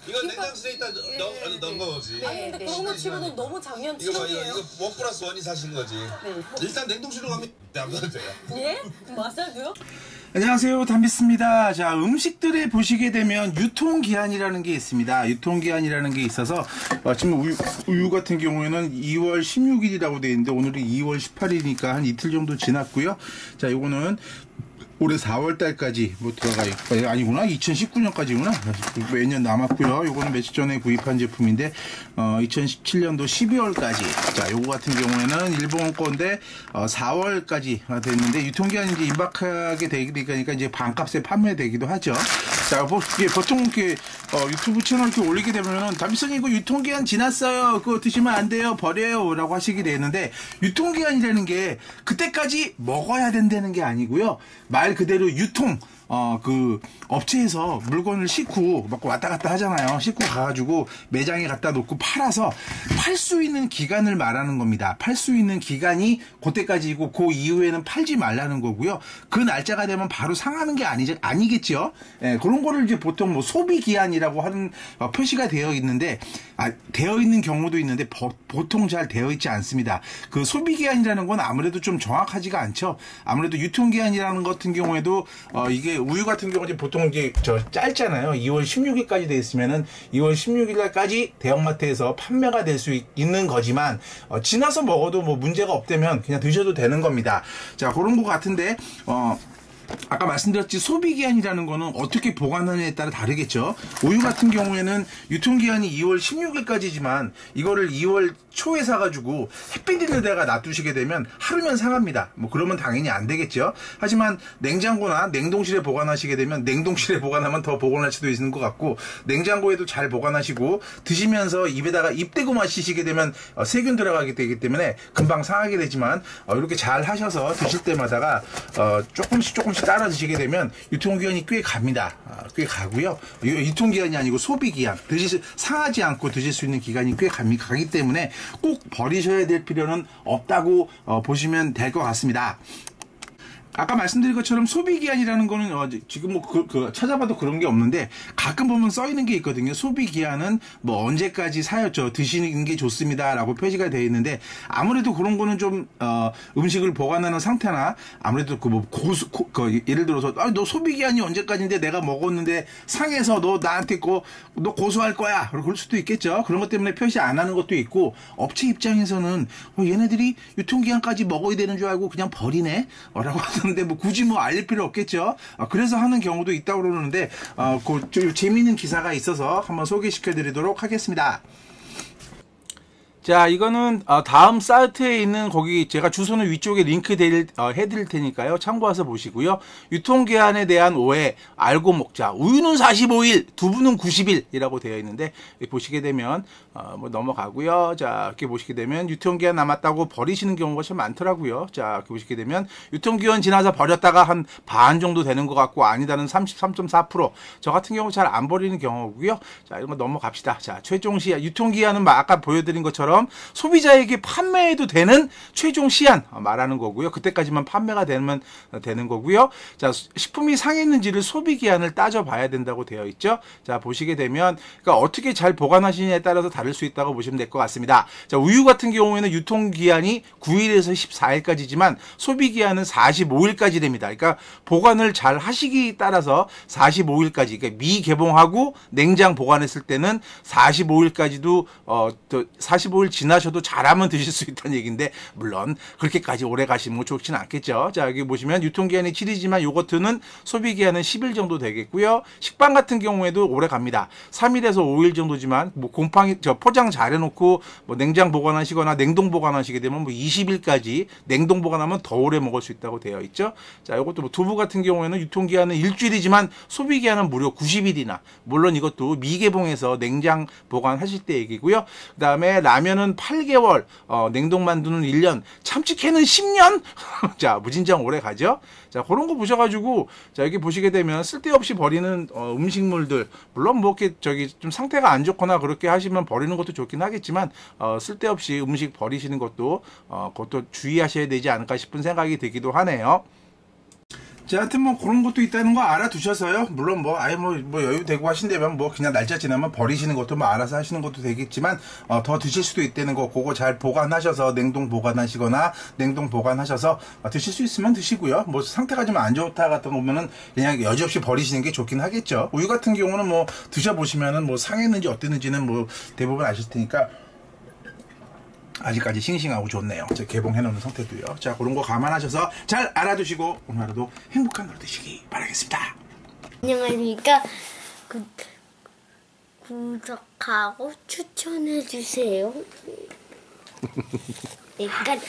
이거 냉장실에 있다 넣은 거지. 아니 근데 그런 거 치고는 너무 작년 이거 봐, 7월이에요. 이거 1+1이 사신 거지. 일단 냉동실로 가면 안 가도 돼요. 예? 맞아요? 안녕하세요, 담비스입니다. 자, 음식들에 보시게 되면 유통기한이라는 게 있습니다. 유통기한이라는 게 있어서 지금 우유 같은 경우에는 2월 16일이라고 되어 있는데 오늘이 2월 18일이니까 한 이틀 정도 지났고요. 자, 이거는 올해 4월달까지 뭐 들어가 있고, 아니구나, 2019년까지구나. 몇 년 남았고요. 요거는 며칠 전에 구입한 제품인데 2017년도 12월까지. 자, 요거 같은 경우에는 일본 건데 4월까지 됐는데 유통기한이 이제 임박하게 되니까 이제 반값에 판매되기도 하죠. 자, 보통 이렇게 유튜브 채널 이렇게 올리게 되면은 담비선이 이거 유통기한 지났어요, 그거 드시면 안 돼요, 버려요 라고 하시게 되는데, 유통기한이라는 게 그때까지 먹어야 된다는 게 아니고요, 말 그대로 유통, 그 업체에서 물건을 싣고 막 왔다 갔다 하잖아요. 싣고 가가지고 매장에 갖다 놓고 팔아서 팔 수 있는 기간을 말하는 겁니다. 팔 수 있는 기간이 그때까지고 그 이후에는 팔지 말라는 거고요. 그 날짜가 되면 바로 상하는 게 아니겠죠. 예, 그런 거를 이제 보통 뭐 소비 기한이라고 하는 표시가 되어 있는데, 되어 있는 경우도 있는데 보통 잘 되어 있지 않습니다. 그 소비 기한이라는 건 아무래도 좀 정확하지가 않죠. 아무래도 유통 기한이라는 것 같은 경우에도 이게 우유 같은 경우는 보통 이제 짧잖아요. 2월 16일까지 돼 있으면은 2월 16일까지 대형마트에서 판매가 될 수 있는 거지만 지나서 먹어도 뭐 문제가 없다면 그냥 드셔도 되는 겁니다. 자, 그런 것 같은데 아까 말씀드렸지, 소비기한이라는 거는 어떻게 보관하느냐에 따라 다르겠죠. 우유 같은 경우에는 유통기한이 2월 16일까지지만 이거를 2월 초에 사가지고 햇빛 있는 데가 놔두시게 되면 하루면 상합니다. 뭐 그러면 당연히 안 되겠죠. 하지만 냉장고나 냉동실에 보관하시게 되면, 냉동실에 보관하면 더 보관할 수도 있는 것 같고, 냉장고에도 잘 보관하시고 드시면서 입에다가 입 대고 마시시게 되면 세균 들어가게 되기 때문에 금방 상하게 되지만, 이렇게 잘 하셔서 드실 때마다가 조금씩 따라 드시게 되면 유통기한이 꽤 갑니다. 꽤 가고요. 유통기한이 아니고 소비기한, 상하지 않고 드실 수 있는 기간이 꽤 가기 때문에 꼭 버리셔야 될 필요는 없다고 보시면 될 것 같습니다. 아까 말씀드린 것처럼 소비기한이라는 거는 지금 뭐 찾아봐도 그런 게 없는데 가끔 보면 써 있는 게 있거든요. 소비기한은 뭐 언제까지 사였죠, 드시는 게 좋습니다 라고 표시가 되어 있는데, 아무래도 그런 거는 좀 음식을 보관하는 상태나 아무래도 예를 들어서 너 소비기한이 언제까지인데 내가 먹었는데 상해서 너 나한테 너 고소할 거야, 그럴 수도 있겠죠. 그런 것 때문에 표시 안 하는 것도 있고, 업체 입장에서는 얘네들이 유통기한까지 먹어야 되는 줄 알고 그냥 버리네 라고 근데 뭐 굳이 뭐 알릴 필요 없겠죠. 그래서 하는 경우도 있다고 그러는데, 좀 재미있는 기사가 있어서 한번 소개시켜 드리도록 하겠습니다. 자, 이거는 다음 사이트에 있는, 거기 제가 주소는 위쪽에 링크 해드릴 테니까요, 참고해서 보시고요. 유통기한에 대한 오해 알고 먹자. 우유는 45일, 두부는 90일이라고 되어 있는데, 보시게 되면 뭐 넘어가고요. 자, 이렇게 보시게 되면 유통기한 남았다고 버리시는 경우가 참 많더라고요. 자, 이렇게 보시게 되면 유통기한 지나서 버렸다가 한 반 정도 되는 것 같고, 아니다는 33.4%. 저 같은 경우 잘 안 버리는 경우고요. 자, 이런 거 넘어갑시다. 자, 최종 시한, 유통기한은 아까 보여드린 것처럼 소비자에게 판매해도 되는 최종 시한 말하는 거고요. 그때까지만 판매가 되는 거고요. 자, 식품이 상했는지를 소비기한을 따져봐야 된다고 되어 있죠. 자, 보시게 되면 그러니까 어떻게 잘 보관하시냐에 따라서 다를 수 있다고 보시면 될 것 같습니다. 자, 우유 같은 경우에는 유통기한이 9일에서 14일까지지만 소비기한은 45일까지 됩니다. 그러니까 보관을 잘 하시기 따라서 45일까지, 그러니까 미개봉하고 냉장 보관했을 때는 45일까지도 45일 지나셔도 잘하면 드실 수 있다는 얘기인데, 물론 그렇게까지 오래 가시면 뭐 좋지는 않겠죠. 자, 여기 보시면 유통기한이 7일이지만 요거트는 소비기한은 10일 정도 되겠고요. 식빵 같은 경우에도 오래 갑니다. 3일에서 5일 정도지만 뭐 포장 잘 해놓고 뭐 냉장 보관하시거나 냉동 보관하시게 되면 뭐 20일까지 냉동 보관하면 더 오래 먹을 수 있다고 되어 있죠. 자, 요것도 뭐 두부 같은 경우에는 유통기한은 일주일이지만 소비기한은 무려 90일이나, 물론 이것도 미개봉해서 냉장 보관하실 때 얘기고요. 그 다음에 라면은 8개월, 냉동만두는 1년, 참치캔은 10년? 자, 무진장 오래 가죠? 자, 그런 거 보셔가지고, 자, 여기 보시게 되면 쓸데없이 버리는 음식물들, 물론 뭐 이렇게 좀 상태가 안 좋거나 그렇게 하시면 버리는 것도 좋긴 하겠지만, 쓸데없이 음식 버리시는 것도, 그것도 주의하셔야 되지 않을까 싶은 생각이 들기도 하네요. 자, 하여튼 뭐 그런 것도 있다는 거 알아두셔서요. 물론 뭐 아예 뭐 여유 되고 하신다면 뭐 그냥 날짜 지나면 버리시는 것도 뭐 알아서 하시는 것도 되겠지만 더 드실 수도 있다는 거 그거 잘 보관하셔서 냉동 보관하시거나 냉동 보관하셔서 드실 수 있으면 드시고요. 뭐 상태가 좀 안 좋다 같은 거 보면은 그냥 여지없이 버리시는 게 좋긴 하겠죠. 우유 같은 경우는 뭐 드셔보시면은 뭐 상했는지 어땠는지는 뭐 대부분 아실 테니까 아직까지 싱싱하고 좋네요. 제가 개봉해놓은 상태도요. 자, 그런 거 감안하셔서 잘 알아두시고 오늘 하루도 행복한 하루 되시기 바라겠습니다. 안녕하십니까. 구독하고 추천해주세요. 여기까지.